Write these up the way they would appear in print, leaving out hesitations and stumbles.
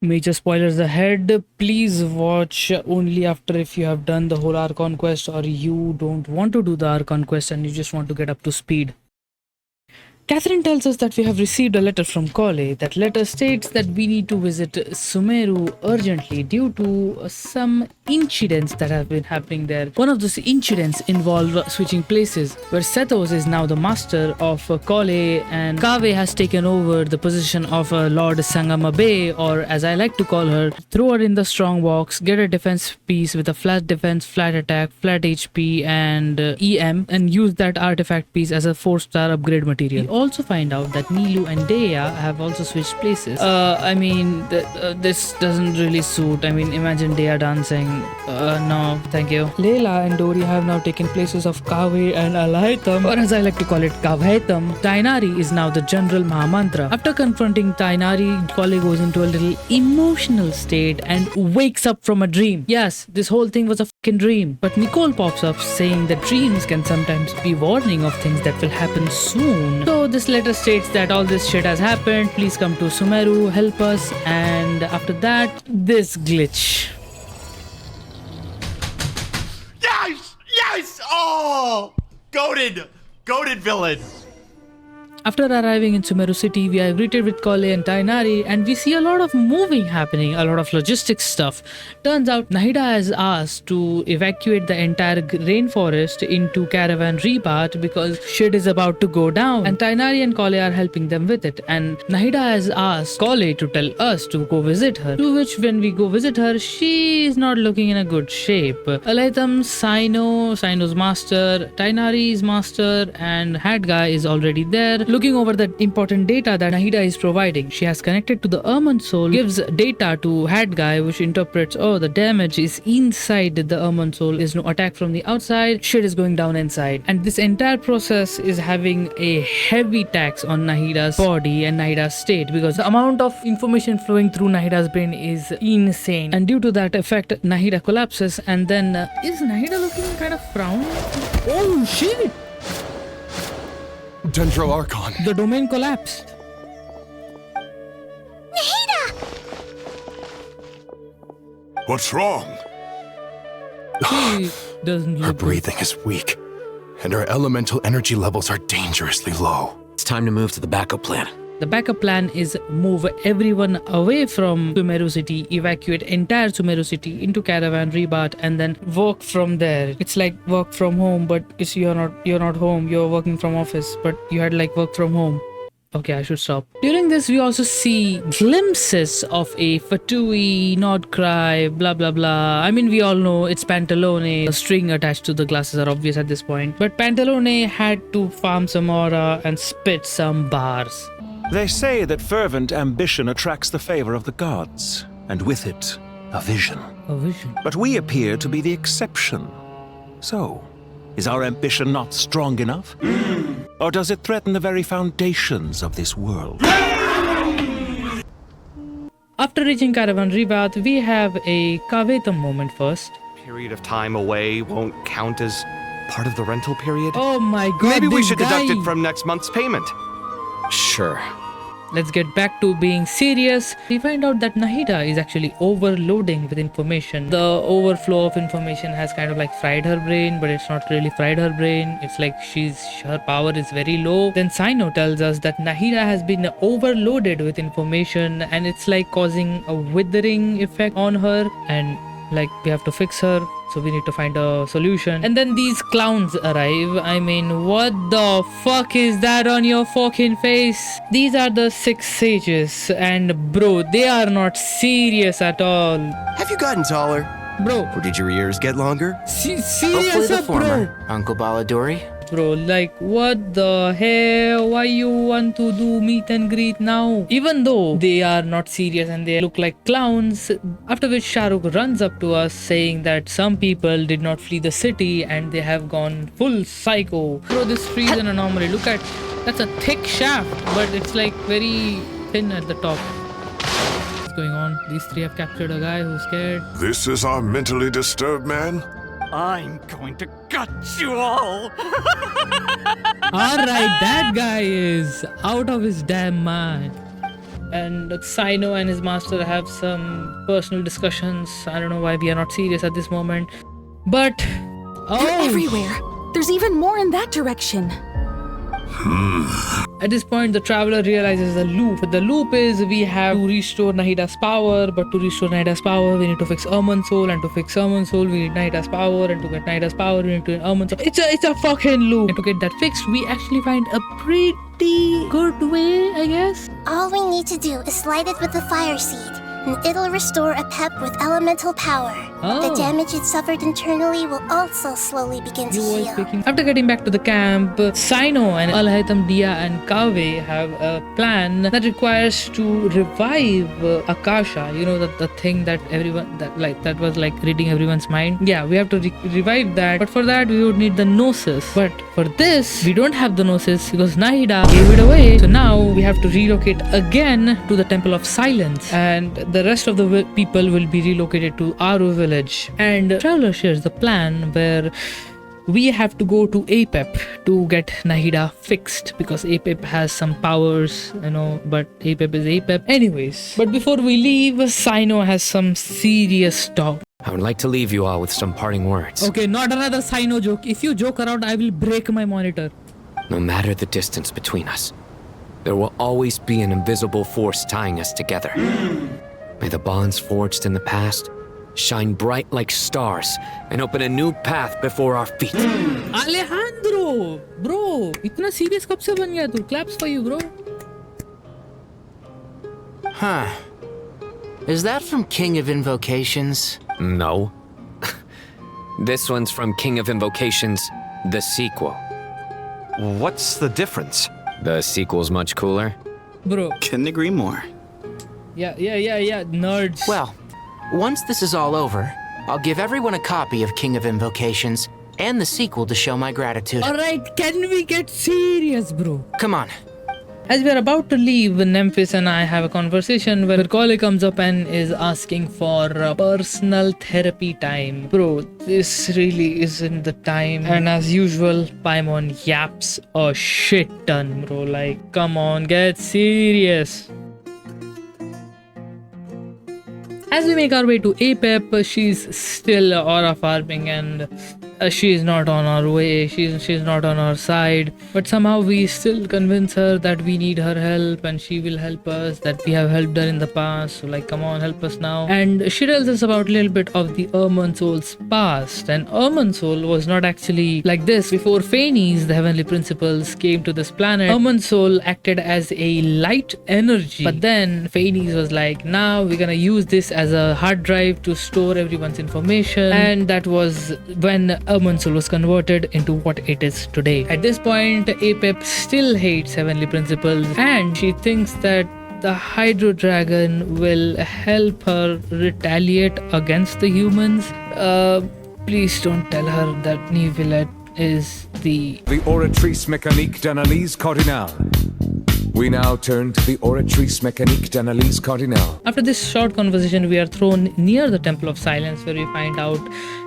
Major spoilers ahead. Please watch only after if you have done the whole Archon quest or you don't want to do the Archon quest and you just want to get up to speed. Catherine tells us that we have received a letter from Kole. That letter states that we need to visit Sumeru urgently due to some incidents that have been happening there. One of those incidents involve switching places, where Sethos is now the master of Kole and Kave has taken over the position of Lord Sangama Bay, or as I like to call her. Throw her in the strong box, get a defense piece with a flat defense, flat attack, flat HP and EM, and use that artifact piece as a 4-star upgrade material. We also find out that Nilu and Deya have also switched places. This doesn't really suit. I mean, imagine Deya dancing. No, thank you. Layla and Dori have now taken places of Kave and Alaitam, or as I like to call it, Kavaitam. Tainari is now the General Mahamantra. After confronting Tainari, Kole goes into a little emotional state and wakes up from a dream. Yes, this whole thing was a fucking dream. But Nicole pops up saying that dreams can sometimes be warning of things that will happen soon. So this letter states that all this shit has happened. Please come to Sumeru, help us. And after that, this glitch. Yes! Yes! Oh! Goated villain! After arriving in Sumeru city, we are greeted with Kole and Tainari and we see a lot of moving happening, a lot of logistics stuff. Turns out Nahida has asked to evacuate the entire rainforest into Caravan Rebat because shit is about to go down and Tainari and Kole are helping them with it. And Nahida has asked Kole to tell us to go visit her, to which when we go visit her, she is not looking in a good shape. Alaitam, Sino's master, Tainari's master and Hat Guy is already there. Looking over the important data that Nahida is providing, she has connected to the Ermine Soul, gives data to Hat Guy which interprets, oh, the damage is inside the Ermine Soul, is no attack from the outside, shit is going down inside. And this entire process is having a heavy tax on Nahida's body and Nahida's state because the amount of information flowing through Nahida's brain is insane. And due to that effect, Nahida collapses and then is Nahida looking kind of frowning? Oh shit! Dendro Archon. The domain collapsed. Nahida! What's wrong? She doesn't Her look good. breathing is weak, and her elemental energy levels are dangerously low. It's time to move to the backup plan. The backup plan is move everyone away from Sumeru city, evacuate entire Sumeru city into Caravan Rebat, and then work from there. It's like work from home, but it's you're not home. You're working from office, but you had like work from home. Okay, I should stop. During this, we also see glimpses of a Fatui, Nordcry, blah blah blah. I mean, we all know it's Pantalone. The string attached to the glasses are obvious at this point. But Pantalone had to farm some aura and spit some bars. They say that fervent ambition attracts the favor of the gods, and with it, a vision. A vision. But we appear to be the exception. So, is our ambition not strong enough? Or does it threaten the very foundations of this world? After reaching Caravan Rebat, we have a Kavetam moment first. Period of time away won't count as part of the rental period? Oh my god, Maybe we this should guy. deduct it from next month's payment. Sure. Let's get back to being serious. We find out that Nahida is actually overloading with information. The overflow of information has kind of like fried her brain, but it's not really fried her brain. It's like her power is very low. Then Sino tells us that Nahida has been overloaded with information and it's like causing a withering effect on her and like we have to fix her. So we need to find a solution. And then these clowns arrive. I mean, what the fuck is that on your fucking face? These are the 6 sages. And bro, they are not serious at all. Have you gotten taller? Bro, Or did your ears get longer? Hopefully serious the bro. former. Uncle Baladori? Bro, like what the hell? Why you want to do meet and greet now? Even though they are not serious and they look like clowns. After which Shahrukh runs up to us saying that some people did not flee the city and they have gone full psycho. Bro, this tree is an anomaly. Look at, that's a thick shaft, but it's like very thin at the top. What's going on? These 3 have captured a guy who's scared. This is our mentally disturbed man? I'm going to gut you all. Alright, that guy is out of his damn mind. and Sino and his master have some personal discussions. I don't know why we are not serious at this moment, but They're everywhere. There's even more in that direction. At this point, the traveler realizes the loop. The loop is we have to restore Nahida's power, but to restore Nahida's power, we need to fix Erman's soul, and to fix Erman's soul, we need Nahida's power, and to get Nahida's power, we need to get Erman's soul. It's a fucking loop. And to get that fixed, we actually find a pretty good way, I guess. All we need to do is light it with the fire seed, and it'll restore a pep with elemental power. The damage it suffered internally will also slowly begin to heal. After getting back to the camp, Sino and Alhaitam, Dia and Kaveh have a plan that requires to revive Akasha. You know, the thing that everyone that was like reading everyone's mind. Yeah, we have to revive that, but for that we would need the Gnosis. But for this, we don't have the Gnosis because Nahida gave it away. So now we have to relocate again to the Temple of Silence, and the rest of the people will be relocated to Aru village. And Traveler shares the plan where we have to go to Apep to get Nahida fixed because Apep has some powers, you know, but Apep is Apep. Anyways, but before we leave, Sino has some serious talk. I would like to leave you all with some parting words. Okay, not another Sino joke. If you joke around, I will break my monitor. No matter the distance between us, there will always be an invisible force tying us together. May the bonds forged in the past shine bright like stars and open a new path before our feet. Alejandro! Bro, इतना serious कब से बन गया तू? Claps for you, bro. Huh. Is that from King of Invocations? No. This one's from King of Invocations, the sequel. What's the difference? The sequel's much cooler. Bro. Couldn't agree more. Yeah, nerds. Well, once this is all over, I'll give everyone a copy of King of Invocations and the sequel to show my gratitude. Alright, can we get serious, bro? Come on. As we are about to leave, Nemphis and I have a conversation where Kole comes up and is asking for personal therapy time. Bro, this really isn't the time. And as usual, Paimon yaps a shit ton, bro. Like, come on, get serious. As we make our way to Apep, she's still aura farming and she's not on our way, she's not on our side, but somehow we still convince her that we need her help and she will help us, that we have helped her in the past, so like, come on, help us now. And she tells us about a little bit of the Erman Soul's past, and Erman Soul was not actually like this. Before Phanes, the heavenly principles, came to this planet, Erman Soul acted as a light energy, but then Phanes was like, now we're gonna use this as a hard drive to store everyone's information, and that was when Erman Soul was converted into what it is today. At this point, Apep still hates heavenly principles and she thinks that the Hydro Dragon will help her retaliate against the humans. Please don't tell her that Nivelet is the oratrice mécanique d'analyse cardinale. We now turn to the oratrice mécanique d'analyse cardinale. After this short conversation, we are thrown near the Temple of Silence where we find out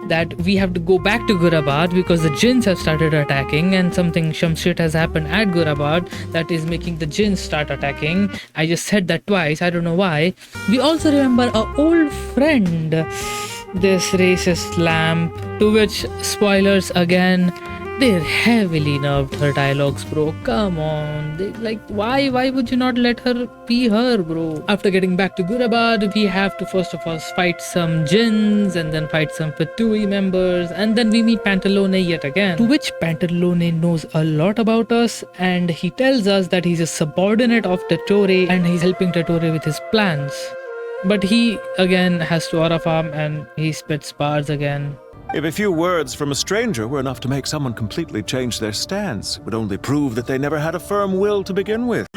that we have to go back to Gurabad because the jinns have started attacking and some shit has happened at Gurabad that is making the jinns start attacking. I just said that twice, I don't know why. We also remember our old friend, this racist lamp, to which, spoilers again, they heavily nerfed her dialogues, bro. Come on. Why would you not let her be her, bro? After getting back to Gurabad, we have to first of all fight some jinns and then fight some Fatui members, and then we meet Pantalone yet again, to which Pantalone knows a lot about us and he tells us that he's a subordinate of Dottore and he's helping Dottore with his plans. But he again has to aura farm and he spits bars again. If a few words from a stranger were enough to make someone completely change their stance, it would only prove that they never had a firm will to begin with.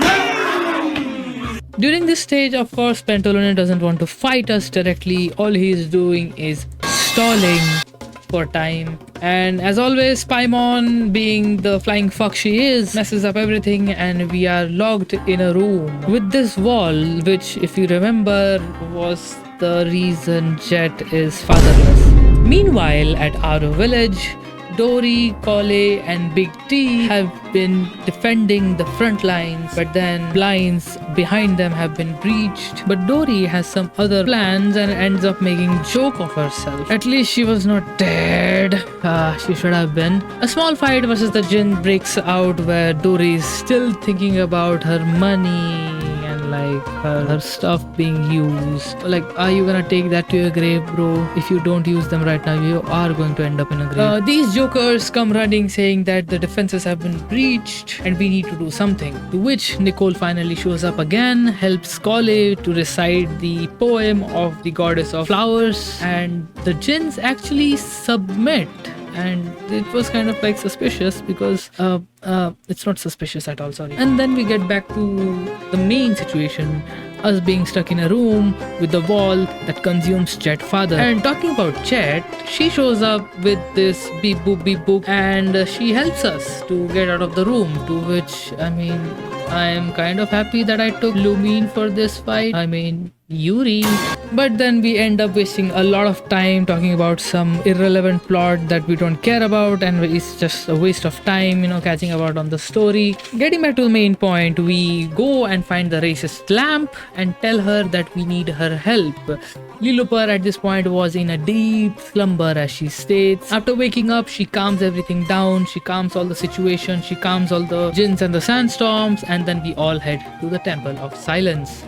During this stage, of course, Pantalone doesn't want to fight us directly. All he is doing is stalling for time. And as always, Paimon, being the flying fuck she is, messes up everything and we are locked in a room with this wall, which, if you remember, was the reason Jet is fatherless. Meanwhile, at Aru village, Dory, Kole, and Big T have been defending the front lines, but then lines behind them have been breached. But Dory has some other plans and ends up making joke of herself. At least she was not dead. She should have been. A small fight versus the Jinn breaks out where Dory is still thinking about her money and like her stuff being used. Like, are you gonna take that to your grave, bro? If you don't use them right now, you are going to end up in a grave. These jokers come running saying that the defenses have been breached and we need to do something. To which Nicole finally shows up again, helps Kole to recite the poem of the goddess of flowers, and the Jinns actually submit. And it was kind of like suspicious because it's not suspicious at all, sorry. And then we get back to the main situation, us being stuck in a room with the wall that consumes Chet's father. And talking about Chet, she shows up with this beep boop, and she helps us to get out of the room, to which, I mean, I am kind of happy that I took Lumine for this fight. I mean, Yuri. But then we end up wasting a lot of time talking about some irrelevant plot that we don't care about, and it's just a waste of time, catching about on the story. Getting back to the main point, we go and find the racist lamp and tell her that we need her help. Lilupar at this point was in a deep slumber, as she states. After waking up, she calms everything down, she calms all the situation, she calms all the Jinns and the sandstorms, and then we all head to the Temple of Silence.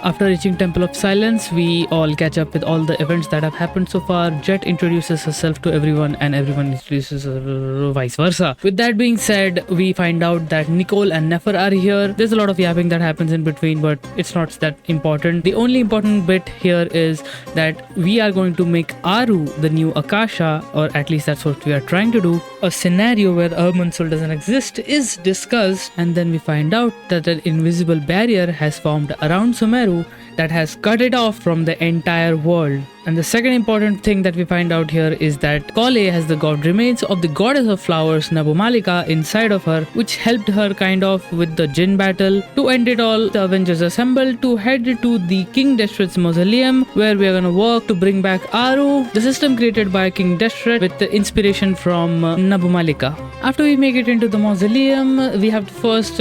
After reaching Temple of Silence, we all catch up with all the events that have happened so far. Jet introduces herself to everyone and everyone introduces her, vice versa. With that being said, we find out that Nicole and Nefer are here. There's a lot of yapping that happens in between, but it's not that important. The only important bit here is that we are going to make Aru the new Akasha, or at least that's what we are trying to do. A scenario where Irminsul doesn't exist is discussed, and then we find out that an invisible barrier has formed around Sumeru that has cut it off from the entire world. And the second important thing that we find out here is that Kole has the god remains of the goddess of flowers Nabu Malika inside of her, which helped her kind of with the Jinn battle. To end it all, the Avengers assemble to head to the King Destret's mausoleum, where we are gonna work to bring back Aru, the system created by King Destret with the inspiration from Nabu Malika. After we make it into the mausoleum, we have to first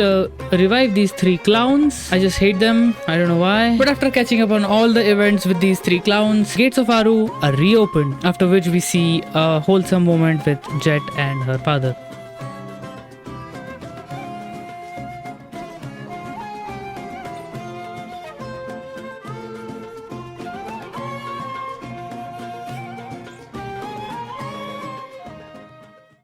revive these 3 clowns. I just hate them, I don't know why. But after catching up on all the events with these 3 clowns, gates of Aru are reopened, after which we see a wholesome moment with Jet and her father.